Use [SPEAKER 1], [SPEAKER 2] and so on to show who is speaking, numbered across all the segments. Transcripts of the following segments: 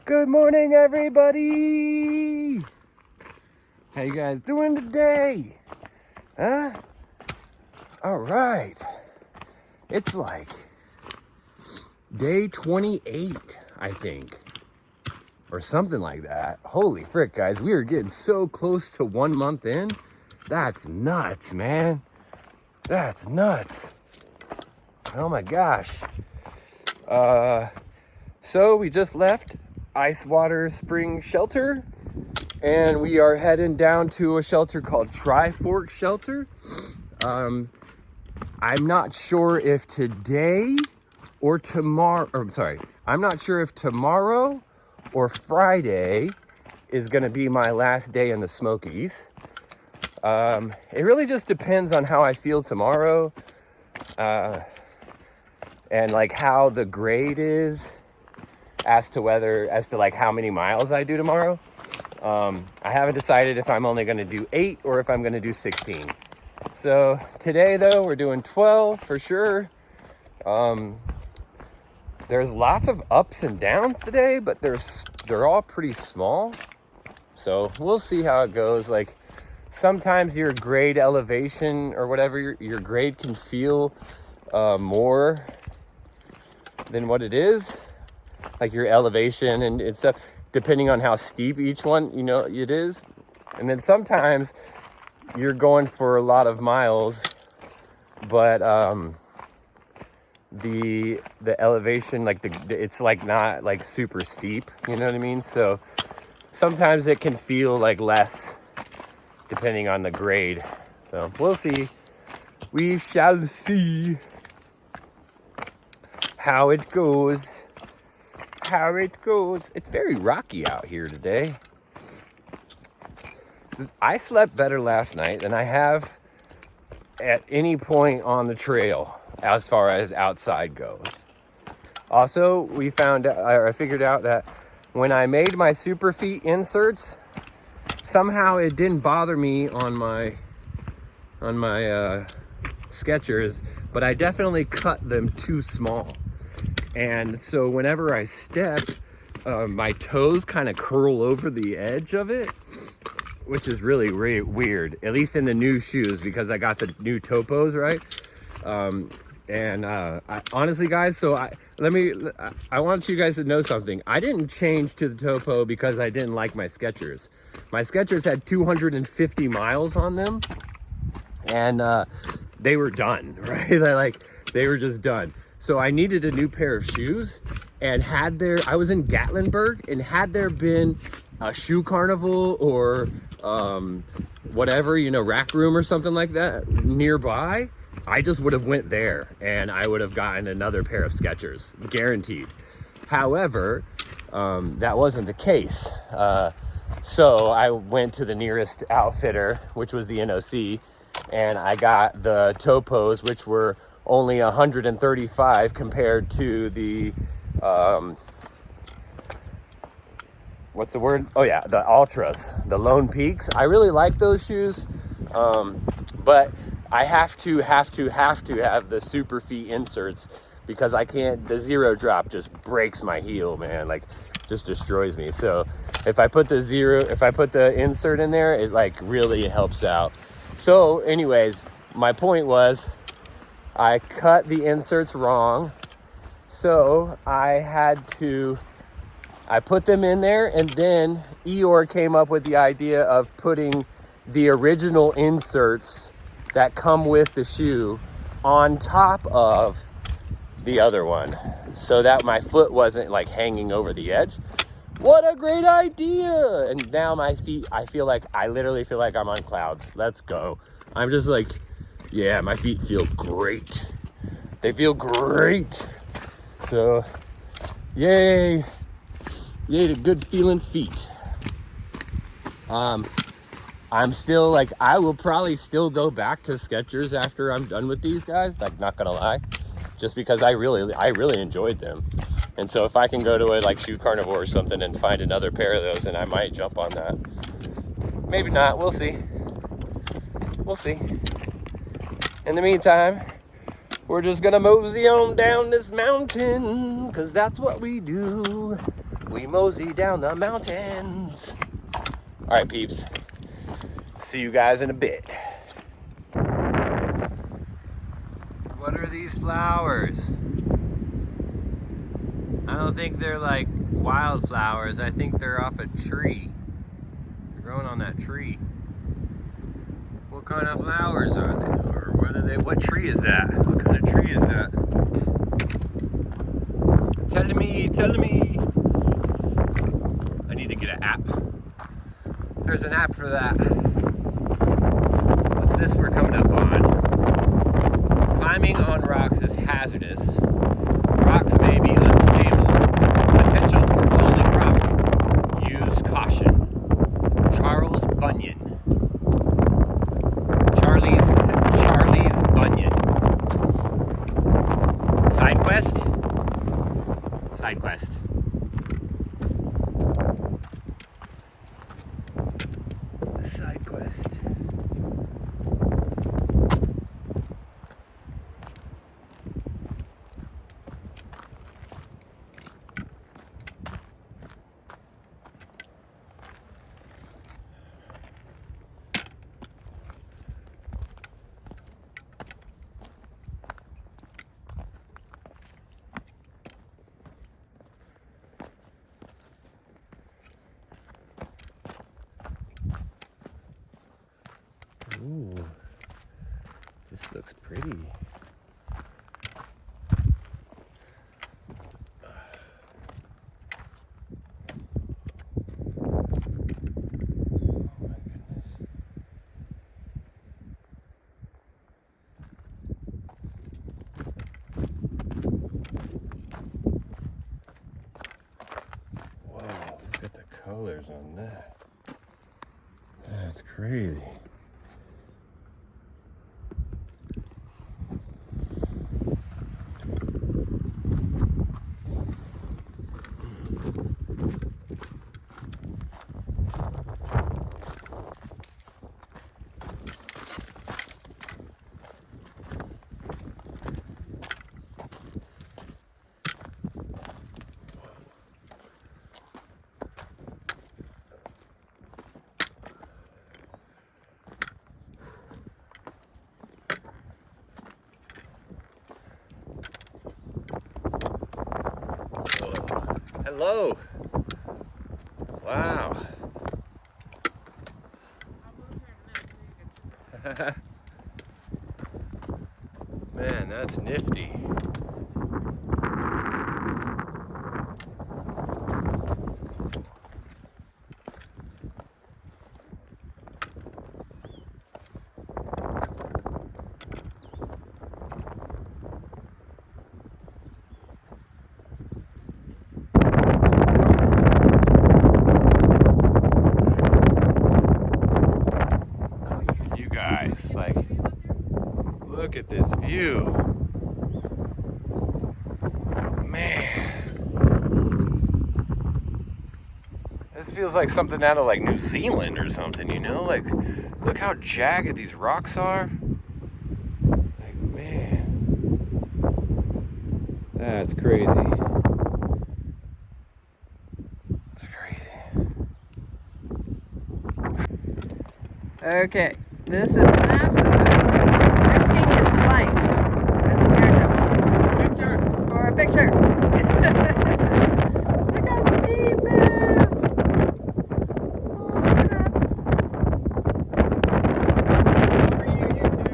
[SPEAKER 1] Good morning, everybody. How you guys doing today? Huh? All right. It's like day 28, I think, or something like that. Holy frick, guys. We are getting so close to 1 month in. That's nuts, man. That's nuts. Oh my gosh. So we just left Ice Water Spring Shelter, and we are heading down to a shelter called Tri-Fork Shelter. I'm not sure if today or tomorrow, I'm not sure if tomorrow or Friday is gonna be my last day in the Smokies. It really just depends on how I feel tomorrow, and like how the grade is as to like how many miles I do tomorrow. I haven't decided if I'm only gonna do 8 or if I'm gonna do 16. So today though, we're doing 12 for sure. There's lots of ups and downs today, but they're all pretty small. So we'll see how it goes. Like sometimes your grade elevation or whatever, your grade can feel more than what it is. Like your elevation and stuff, depending on how steep each one, it is. And then sometimes you're going for a lot of miles, but the elevation, like it's like not like super steep, you know what I mean? So sometimes it can feel like less depending on the grade. So we'll see. We shall see how it goes. It's very rocky out here today. I slept better last night than I have at any point on the trail as far as outside goes. Also, I figured out that when I made my super feet inserts, somehow it didn't bother me on my Skechers, but I definitely cut them too small. And so whenever I step, my toes kind of curl over the edge of it, which is really weird, at least in the new shoes, because I got the new Topos, right? Honestly, guys, I want you guys to know something. I didn't change to the Topo because I didn't like my Skechers. My Skechers had 250 miles on them, and they were done, right? They were just done. So I needed a new pair of shoes, and I was in Gatlinburg, and had there been a shoe carnival or whatever, Rack Room or something like that nearby, I just would have went there and I would have gotten another pair of Skechers, guaranteed. However, that wasn't the case. So I went to the nearest outfitter, which was the NOC, and I got the Topos, which were only 135 compared to the what's the word? Oh yeah, the Ultras, the Lone Peaks. I really like those shoes, but I have to have the super feet inserts because I can't. The zero drop just breaks my heel, man. Like, just destroys me. So if I put the insert in there, it like really helps out. So anyways, my point was, I cut the inserts wrong, so I put them in there, and then Eeyore came up with the idea of putting the original inserts that come with the shoe on top of the other one, so that my foot wasn't like hanging over the edge. What a great idea! And now my feet, I literally feel like I'm on clouds. Let's go. I'm just like, yeah, my feet feel great. They feel great. So, yay to good feeling feet. I'm still like, I will probably still go back to Skechers after I'm done with these guys. Like, not gonna lie, just because I really enjoyed them. And so if I can go to a like shoe carnival or something and find another pair of those, then I might jump on that. Maybe not. We'll see. In the meantime, we're just gonna mosey on down this mountain, because that's what we do. we mosey down the mountains. All right, peeps. See you guys in a bit. What are these flowers? I don't think they're like wildflowers. I think they're off a tree. They're growing on that tree. What kind of flowers are they? Or what are they? What tree is that? What kind of tree is that? Tell me. I need to get an app. There's an app for that. What's this we're coming up on? Climbing on rocks is hazardous. Rocks may be unstable. Potential for falling rock. Use caution. Charles Bunyan. Charlie's Bunyan. Side quest? Side quest. Side quest. Ooh, this looks pretty. Oh my goodness. Whoa, look at the colors on that. That's crazy. Hello. Wow. Man, that's nifty. Like, look at this view. Man. This feels like something out of like New Zealand or something, you know? Like, look how jagged these rocks are. Like, man. That's crazy. It's crazy.
[SPEAKER 2] Okay. This is NASA risking his life as a daredevil.
[SPEAKER 1] Picture.
[SPEAKER 2] For a picture. Look how deep it is. Oh, look it up.
[SPEAKER 1] How are you, YouTube?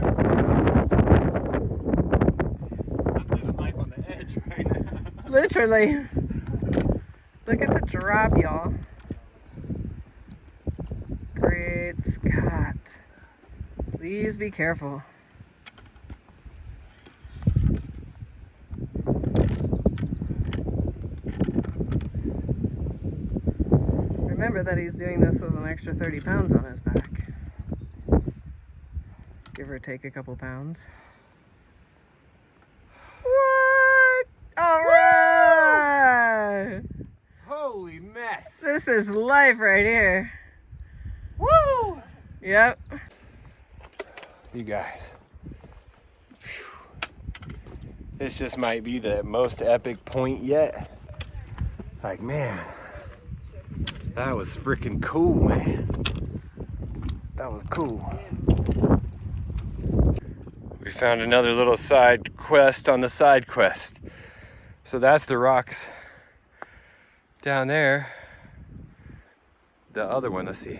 [SPEAKER 1] I'm living life on the edge right now.
[SPEAKER 2] Literally. Look at the drop, y'all. Great Scott. Please be careful. Remember that he's doing this with an extra 30 pounds on his back. Give or take a couple pounds. What? All right!
[SPEAKER 1] Holy mess.
[SPEAKER 2] This is life right here.
[SPEAKER 1] Woo!
[SPEAKER 2] Yep.
[SPEAKER 1] You guys. Whew. This just might be the most epic point yet. Like, man, That was freaking cool, man. That was cool. We found another little side quest on the side quest. So that's the rocks down there. The other one, let's see.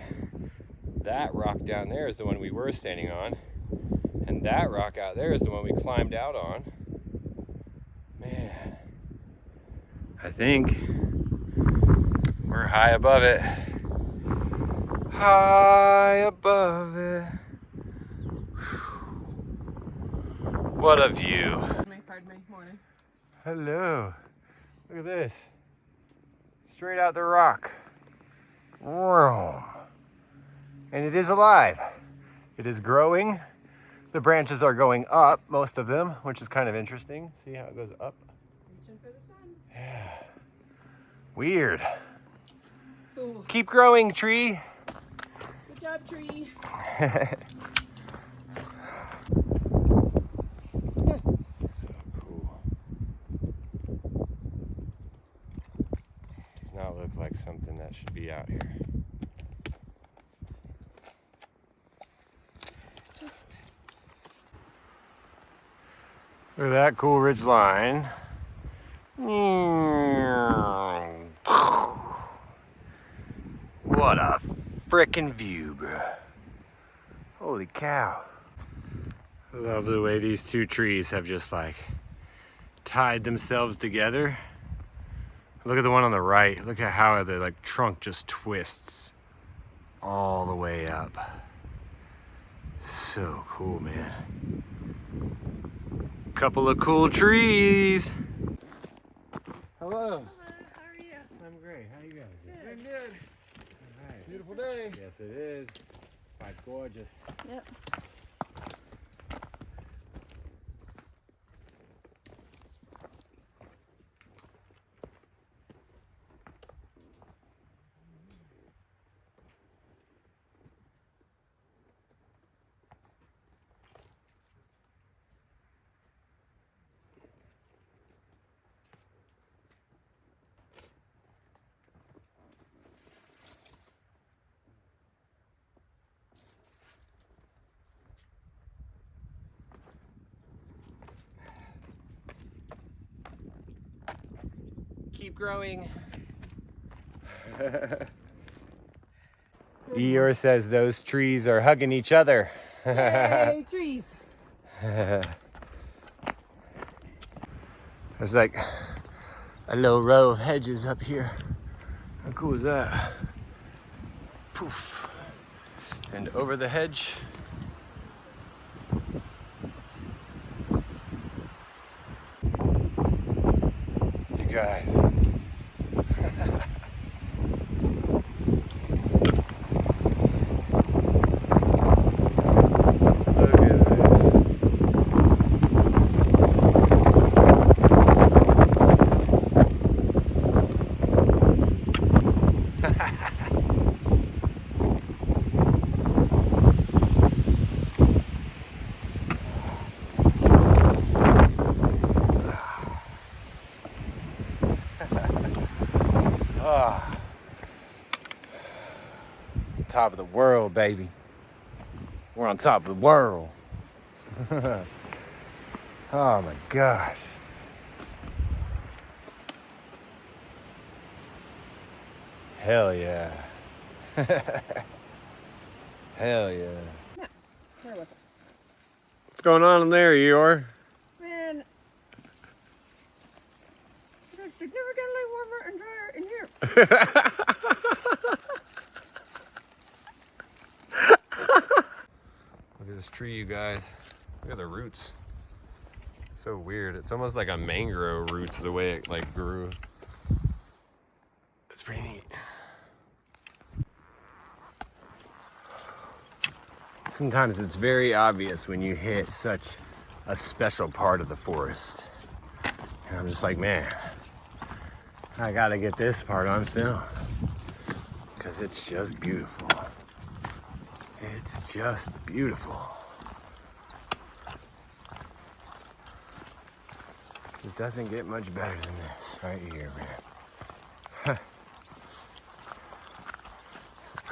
[SPEAKER 1] That rock down there is the one we were standing on. And that rock out there is the one we climbed out on. Man, I think we're high above it. High above it. What a view.
[SPEAKER 2] Pardon me, morning.
[SPEAKER 1] Hello. Look at this. Straight out the rock. And it is alive. It is growing. The branches are going up, most of them, which is kind of interesting. See how it goes up?
[SPEAKER 2] Reaching for the sun.
[SPEAKER 1] Yeah. Weird.
[SPEAKER 2] Cool.
[SPEAKER 1] Keep growing, tree.
[SPEAKER 2] Good job, tree.
[SPEAKER 1] So cool. Does not look like something that should be out here.
[SPEAKER 2] Just
[SPEAKER 1] Look at that cool ridge line. What a frickin' view, bro. Holy cow. I love the way these two trees have just like tied themselves together. Look at the one on the right. Look at how the like trunk just twists all the way up. So cool, man. Couple of cool trees. Hello.
[SPEAKER 2] Hello, how are you?
[SPEAKER 1] I'm great. How you guys doing?
[SPEAKER 2] Good.
[SPEAKER 3] Good.
[SPEAKER 1] All right.
[SPEAKER 3] Beautiful day.
[SPEAKER 1] Yes, it is. Quite gorgeous.
[SPEAKER 2] Yep.
[SPEAKER 1] Keep growing. Eeyore says those trees are hugging each other.
[SPEAKER 2] Yay, trees.
[SPEAKER 1] There's like a little row of hedges up here. How cool is that? Poof. And over the hedge. You guys. Look at this. Ah. Top of the world, baby. We're on top of the world. Oh my gosh. Hell yeah. Hell yeah.
[SPEAKER 2] Where was it?
[SPEAKER 1] What's going on in there, Eeyore?
[SPEAKER 2] Man, it's never get any warmer and drier in here.
[SPEAKER 1] Look at this tree, you guys. Look at the roots. It's so weird. It's almost like a mangrove roots the way it like grew. It's pretty neat. Sometimes it's very obvious when you hit such a special part of the forest. And I'm just like, man, I gotta get this part on film. Because it's just beautiful. It's just beautiful. It doesn't get much better than this right here, man.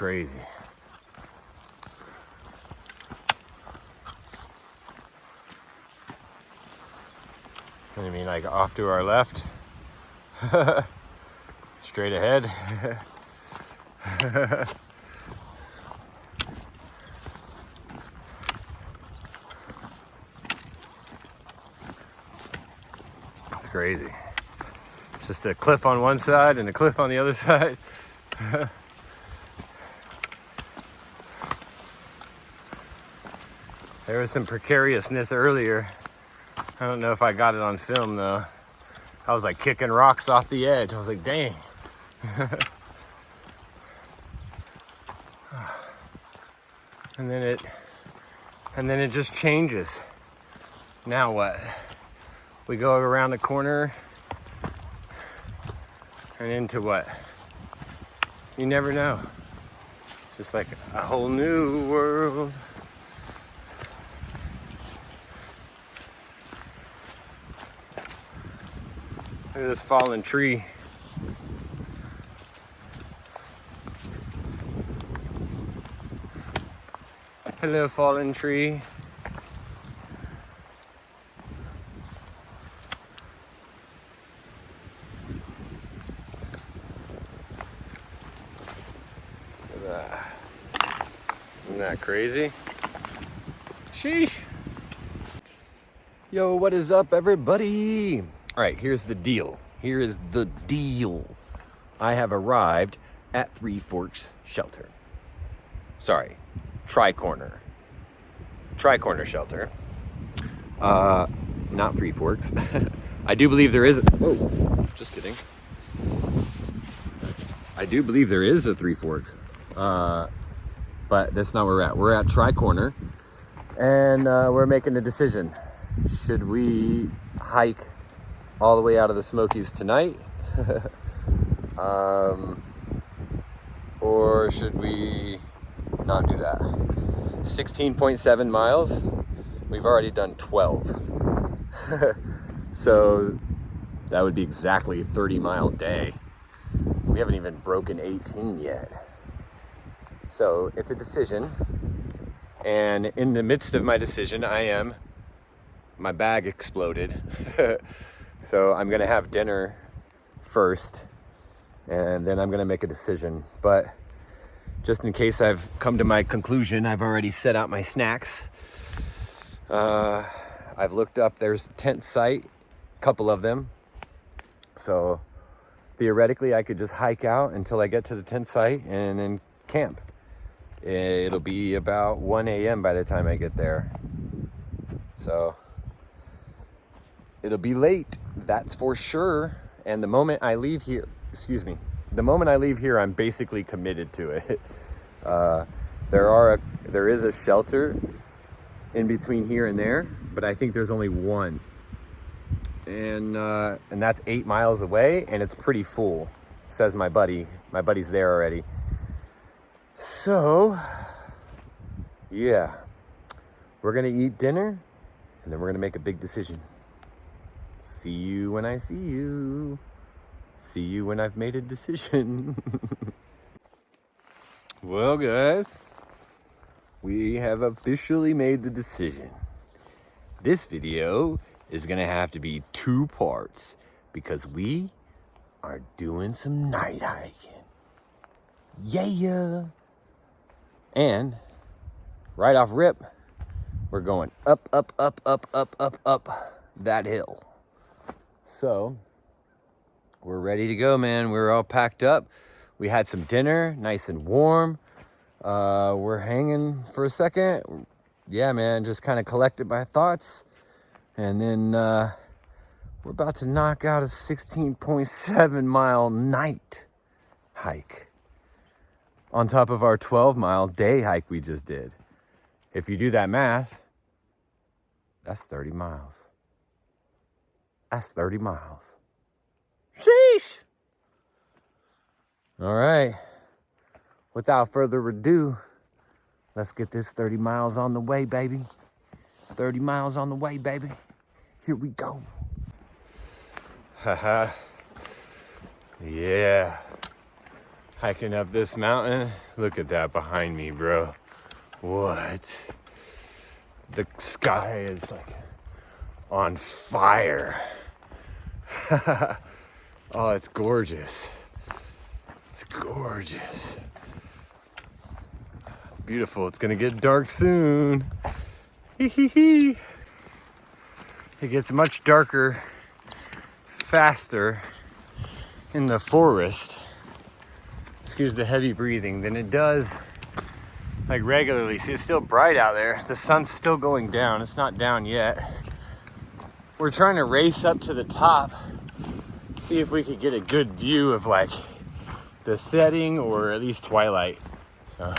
[SPEAKER 1] crazy. I mean, like off to our left, straight ahead. It's crazy. It's just a cliff on one side and a cliff on the other side. There was some precariousness earlier. I don't know if I got it on film though. I was like kicking rocks off the edge. I was like, dang. And then it just changes. Now what? We go around the corner and into what? You never know. Just like a whole new world. Look at this fallen tree. Hello, fallen tree. Look at that. Isn't that crazy? Sheesh. Yo, what is up, everybody? All right, here's the deal. Here is the deal. I have arrived at Three Forks Shelter. Sorry, Tri-Corner Shelter. Not Three Forks. I do believe there is a, whoa, just kidding. I do believe there is a Three Forks, but that's not where we're at. We're at Tri-Corner, and we're making a decision. Should we hike all the way out of the Smokies tonight? Or should we not do that? 16.7 miles. We've already done 12. So that would be exactly a 30-mile day. We haven't even broken 18 yet. So it's a decision. And in the midst of my decision, my bag exploded. So I'm gonna have dinner first, and then I'm gonna make a decision. But just in case I've come to my conclusion, I've already set out my snacks. I've looked up, there's a tent site, a couple of them. So theoretically, I could just hike out until I get to the tent site and then camp. It'll be about 1 a.m. by the time I get there. So it'll be late, that's for sure. And the moment I leave here, I'm basically committed to it. There is a shelter in between here and there, but I think there's only one. And that's 8 miles away, and it's pretty full, says my buddy. My buddy's there already. So, yeah, we're gonna eat dinner, and then we're gonna make a big decision. See you when I see you. See you when I've made a decision. Well, guys, we have officially made the decision. This video is gonna have to be 2 parts because we are doing some night hiking. Yeah. And right off rip, we're going up that hill. So we're ready to go, man. We're all packed up. We had some dinner, nice and warm. We're hanging for a second. Yeah, man, just kind of collected my thoughts. And then we're about to knock out a 16.7 mile night hike on top of our 12-mile day hike we just did. If you do that math, that's 30 miles. That's 30 miles. Sheesh! All right. Without further ado, let's get this 30 miles on the way, baby. 30 miles on the way, baby. Here we go. Haha. Yeah. hiking up this mountain. Look at that behind me, bro. What? The sky is like on fire. Oh, it's gorgeous. It's gorgeous. It's beautiful. It's gonna get dark soon. It gets much darker faster in the forest, excuse the heavy breathing, than it does like regularly. See, it's still bright out there. The sun's still going down. It's not down yet. We're trying to race up to the top, see if we could get a good view of like the setting or at least twilight. So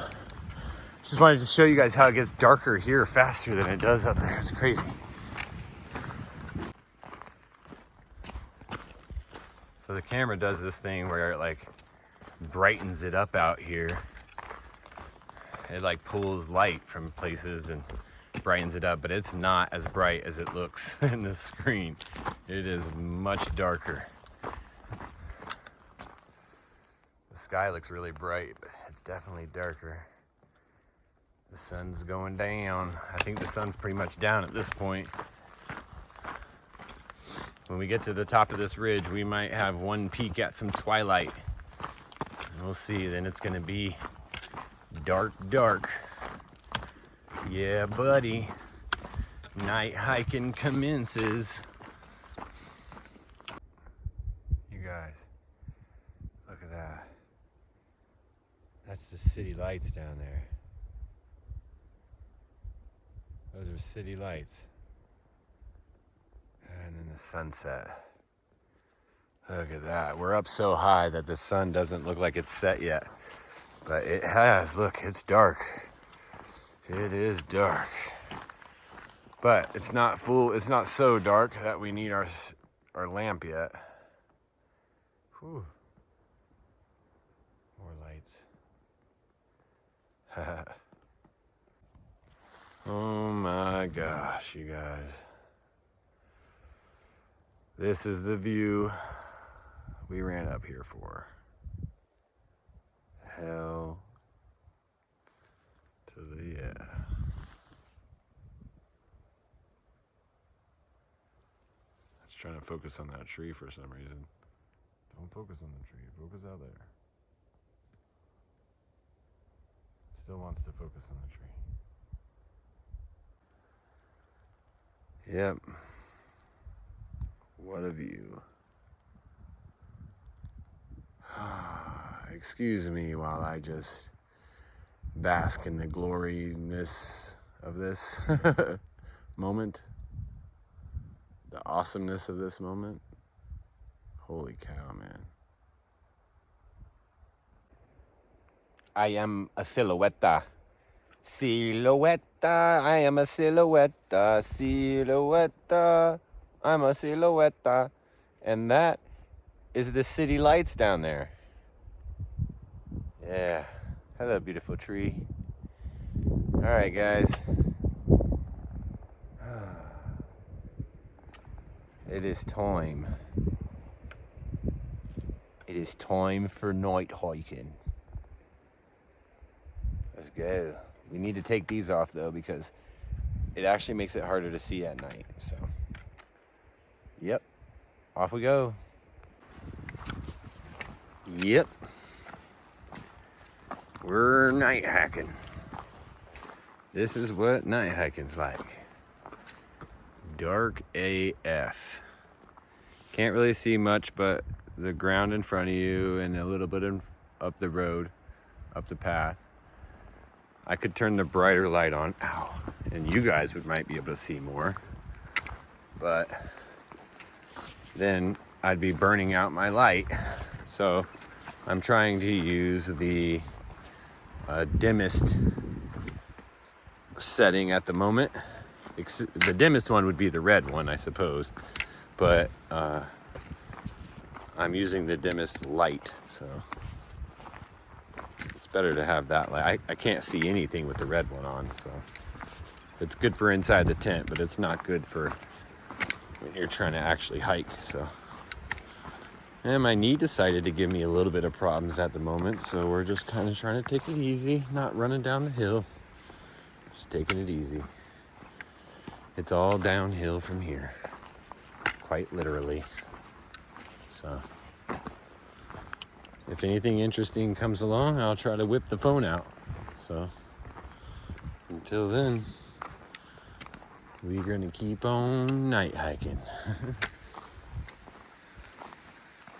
[SPEAKER 1] just wanted to show you guys how it gets darker here faster than it does up there. It's crazy. So the camera does this thing where it like brightens it up out here. It like pulls light from places and brightens it up, but it's not as bright as it looks in the screen. It is much darker. The sky looks really bright, but it's definitely darker. The sun's going down. I think the sun's pretty much down at this point. When we get to the top of this ridge, we might have one peek at some twilight. And we'll see, then it's gonna be dark, dark. Yeah, buddy. Night hiking commences. You guys, look at that. That's the city lights down there. Those are city lights. And then the sunset. Look at that. We're up so high that the sun doesn't look like it's set yet. But it has. Look, it's dark. It is dark. But it's not full. It's not so dark that we need our lamp yet. Whew. More lights. Oh my gosh, you guys. This is the view we ran up here for. Hell to the yeah. I was trying to focus on that tree for some reason. Don't focus on the tree, focus out there. It still wants to focus on the tree. Yep. What a view. Excuse me while I just bask in the gloriness of this moment. The awesomeness of this moment. Holy cow, man. I am a silhouette. Silhouette, I am a silhouette. Silhouette, I'm a silhouette. And that is the city lights down there. Yeah. Hello, beautiful tree. All right, guys. It is time. It is time for night hiking. Let's go. We need to take these off though because it actually makes it harder to see at night. So, yep. Off we go. Yep. We're night hiking. This is what night hiking's like. Dark AF. Can't really see much but the ground in front of you and a little bit up the road, up the path. I could turn the brighter light on, ow, and you guys might be able to see more. But then I'd be burning out my light. So I'm trying to use the dimmest setting at the moment. The dimmest one would be the red one, I suppose. But I'm using the dimmest light, so it's better to have that light. I can't see anything with the red one on, so it's good for inside the tent, but it's not good for when you're trying to actually hike. So And my knee decided to give me a little bit of problems at the moment, so we're just kind of trying to take it easy, not running down the hill, just taking it easy. It's all downhill from here, quite literally. So if anything interesting comes along, I'll try to whip the phone out. So until then, we're gonna keep on night hiking.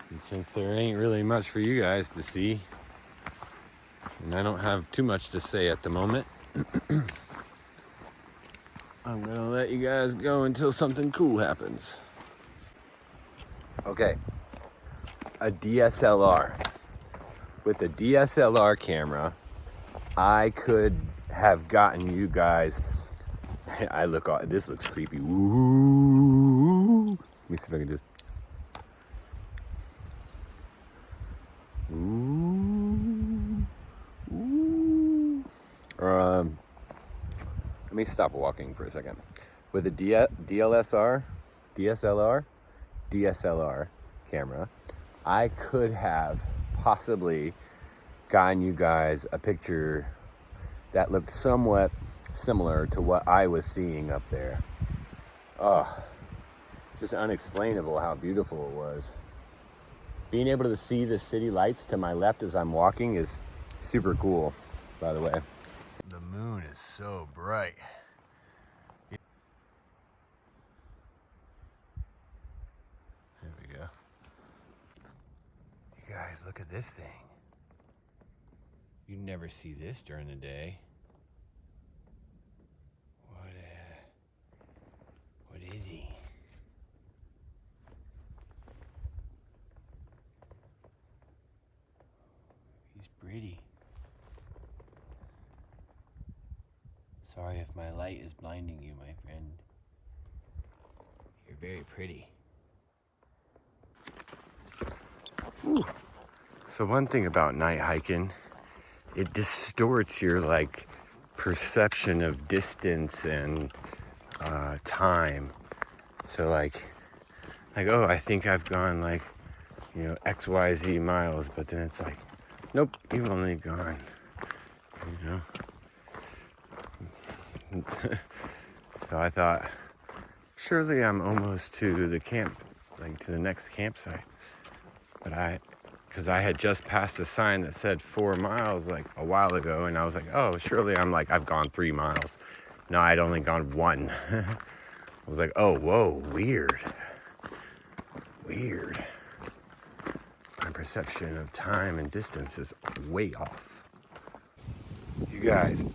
[SPEAKER 1] And since there ain't really much for you guys to see, and I don't have too much to say at the moment, I'm gonna let you guys go until something cool happens. Okay, a DSLR. With a DSLR camera, I could have gotten you guys. This looks creepy. Ooh. Let me see if I can just. Ooh. Ooh. Let me stop walking for a second. With a DSLR camera, I could have possibly gotten you guys a picture that looked somewhat similar to what I was seeing up there. Oh, just unexplainable how beautiful it was. Being able to see the city lights to my left as I'm walking is super cool, by the way. The moon is so bright. There we go. You guys, look at this thing. You never see this during the day. What is he? He's pretty. Sorry if my light is blinding you, my friend. You're very pretty. Ooh. So one thing about night hiking, it distorts your perception of distance and time. So like, oh, I think I've gone XYZ miles, but then it's like, nope, you've only gone, So I thought, surely I'm almost to the camp, to the next campsite. But because I had just passed a sign that said 4 miles a while ago, and I was like, oh, surely I've gone 3 miles. No, I'd only gone 1. I was like, oh, whoa, weird. My perception of time and distance is way off. You guys,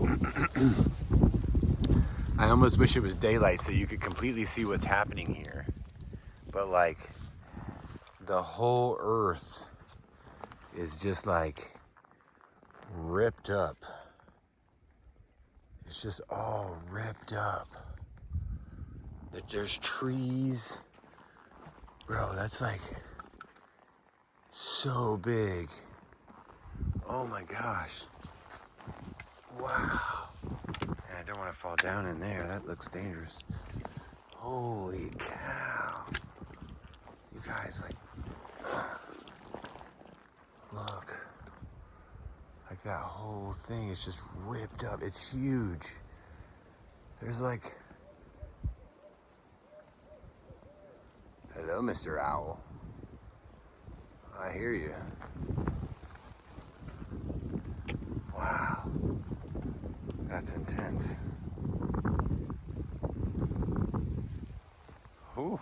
[SPEAKER 1] I almost wish it was daylight so you could completely see what's happening here. But the whole earth is just ripped up. It's just all ripped up. There's trees. Bro, that's so big. Oh my gosh. Wow. And I don't want to fall down in there. That looks dangerous. Holy cow. You guys, look. That whole thing is just ripped up. It's huge. There's hello, Mr. Owl. I hear you. Wow. That's intense. Ooh.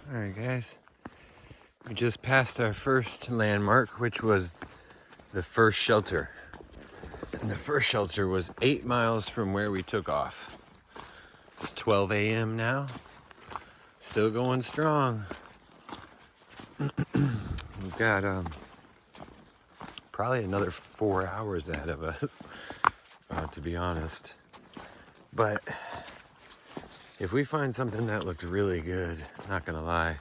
[SPEAKER 1] All right, guys. We just passed our first landmark, which was the first shelter. And the first shelter was 8 miles from where we took off. It's 12 a.m. now. Still going strong. We've got probably another 4 hours ahead of us, to be honest. But if we find something that looks really good, not gonna lie,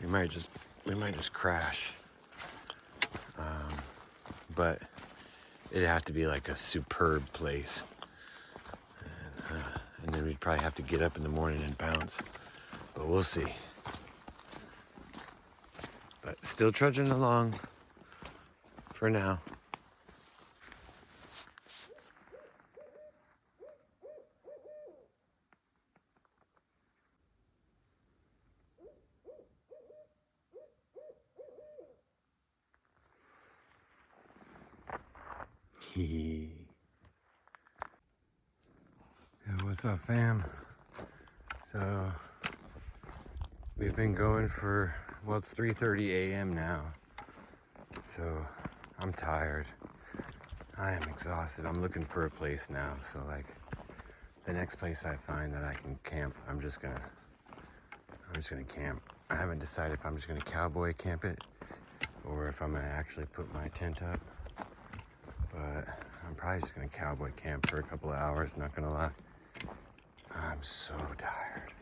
[SPEAKER 1] we might just crash. But it'd have to be like a superb place. And then we'd probably have to get up in the morning and bounce. But we'll see. But still trudging along for now. Yo, what's up, fam? So we've been going for, well, it's 3:30 a.m. now. So I'm tired. I am exhausted. I'm looking for a place now. So like the next place I find that I can camp, I'm just gonna camp. I haven't decided if I'm just gonna cowboy camp it or if I'm gonna actually put my tent up. But I'm probably just gonna cowboy camp for a couple of hours, not gonna lie. I'm so tired.